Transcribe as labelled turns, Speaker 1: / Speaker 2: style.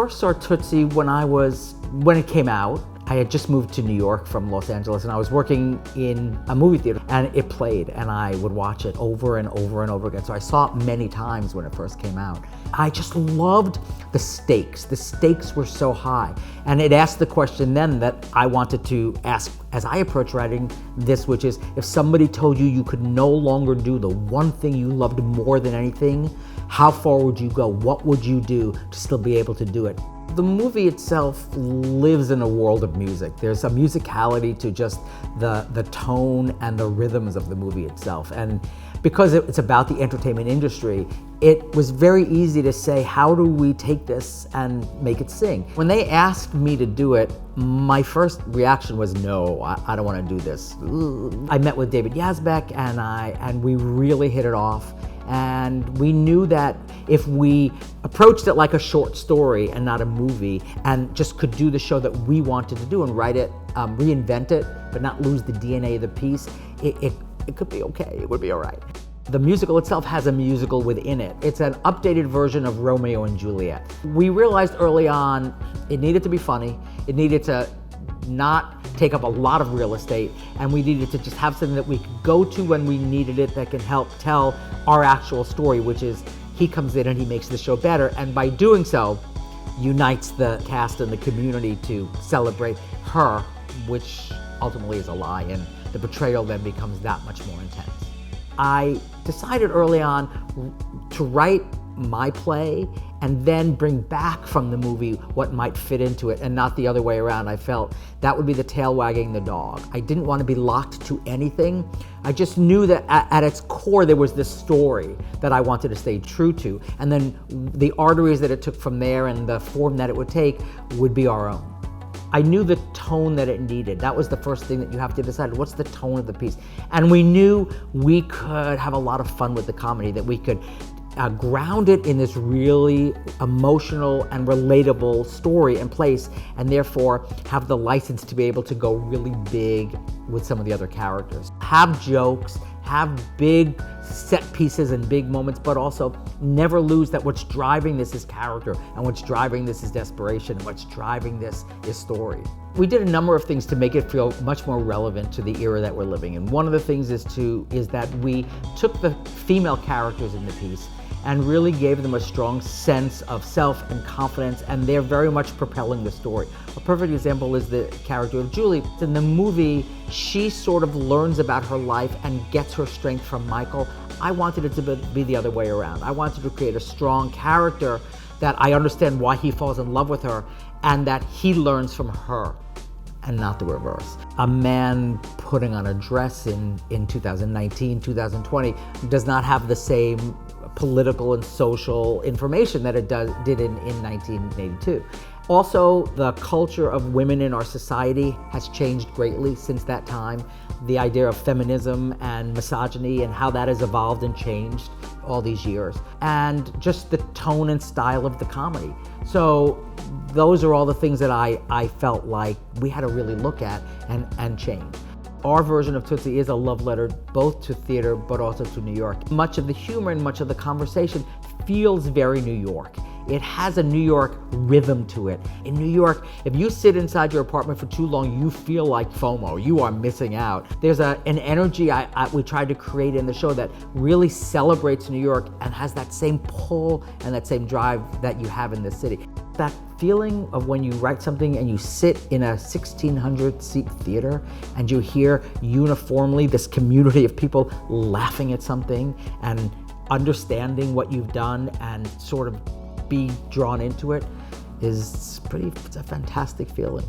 Speaker 1: first saw Tootsie when it came out. I had just moved to New York from Los Angeles, and I was working in a movie theater, and it played, and I would watch it over and over and over again. So I saw it many times when it first came out. I just loved the stakes. The stakes were so high. And it asked the question then that I wanted to ask as I approach writing this, which is, if somebody told you you could no longer do the one thing you loved more than anything, how far would you go? What would you do to still be able to do it? The movie itself lives in a world of music. There's a musicality to just the tone and the rhythms of the movie itself. And because it's about the entertainment industry, it was very easy to say, how do we take this and make it sing? When they asked me to do it, my first reaction was, no, I don't want to do this. I met with David Yazbek, and we really hit it off. And we knew that if we approached it like a short story and not a movie, and just could do the show that we wanted to do and write it, reinvent it, but not lose the DNA of the piece, it could be okay, it would be all right. The musical itself has a musical within it. It's an updated version of Romeo and Juliet. We realized early on it needed to be funny, it needed to not take up a lot of real estate, and we needed to just have something that we could go to when we needed it that can help tell our actual story, which is he comes in and he makes the show better, and by doing so, unites the cast and the community to celebrate her, which ultimately is a lie, and the betrayal then becomes that much more intense. I decided early on to write my play and then bring back from the movie what might fit into it, and not the other way around. I felt that would be the tail wagging the dog. I didn't want to be locked to anything. I just knew that at its core there was this story that I wanted to stay true to, and then the arteries that it took from there and the form that it would take would be our own. I knew the tone that it needed. That was the first thing that you have to decide. What's the tone of the piece? And we knew we could have a lot of fun with the comedy, that we could ground it in this really emotional and relatable story and place, and therefore have the license to be able to go really big with some of the other characters. Have jokes, have big set pieces and big moments, but also never lose that what's driving this is character, and what's driving this is desperation, and what's driving this is story. We did a number of things to make it feel much more relevant to the era that we're living in. One of the things is that we took the female characters in the piece and really gave them a strong sense of self and confidence, and they're very much propelling the story. A perfect example is the character of Julie. In the movie, she sort of learns about her life and gets her strength from Michael. I wanted it to be the other way around. I wanted to create a strong character that I understand why he falls in love with her, and that he learns from her, and not the reverse. A man putting on a dress in 2019, 2020 does not have the same political and social information that it did in 1982. Also, the culture of women in our society has changed greatly since that time. The idea of feminism and misogyny and how that has evolved and changed all these years. And just the tone and style of the comedy. So those are all the things that I felt like we had to really look at and change. Our version of Tootsie is a love letter both to theater but also to New York. Much of the humor and much of the conversation feels very New York. It has a New York rhythm to it. In New York, if you sit inside your apartment for too long, you feel like FOMO. You are missing out. There's an energy we tried to create in the show that really celebrates New York and has that same pull and that same drive that you have in this city. That feeling of when you write something and you sit in a 1,600-seat theater and you hear uniformly this community of people laughing at something and understanding what you've done and sort of be drawn into it it's a fantastic feeling.